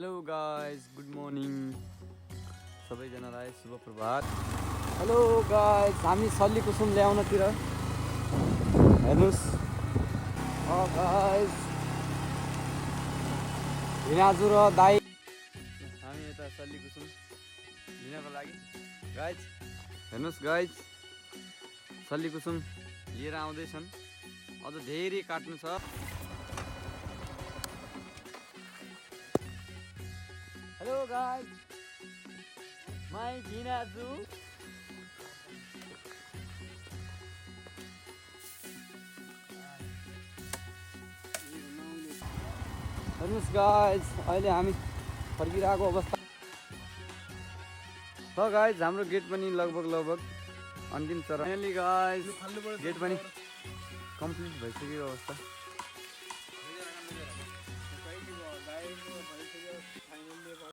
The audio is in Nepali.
हेलो गाइस, गुड मर्निङ सबैजनालाई शुभ प्रभात। हेलो गाइस, हामी सल्ली कुसुम ल्याउनतिर हेर्नुहोस्। गाइस, भिनाजु र दाई हामी यता सल्ली कुसुम लिनको लागि गाइस हेर्नुहोस्। गाइस सल्ली कुसुम लिएर आउँदैछन्, अझ धेरै काट्नु छ। हेलो गाइस, माई भिनाजु। हेर्नुहोस् गाइस, अहिले हामी फर्किरहेको अवस्था छ। गाइस हाम्रो गेट पनि लगभग अन्तिम चरण। फाइनली गाइस गेट पनि कम्प्लिट भइसक्यो अवस्था।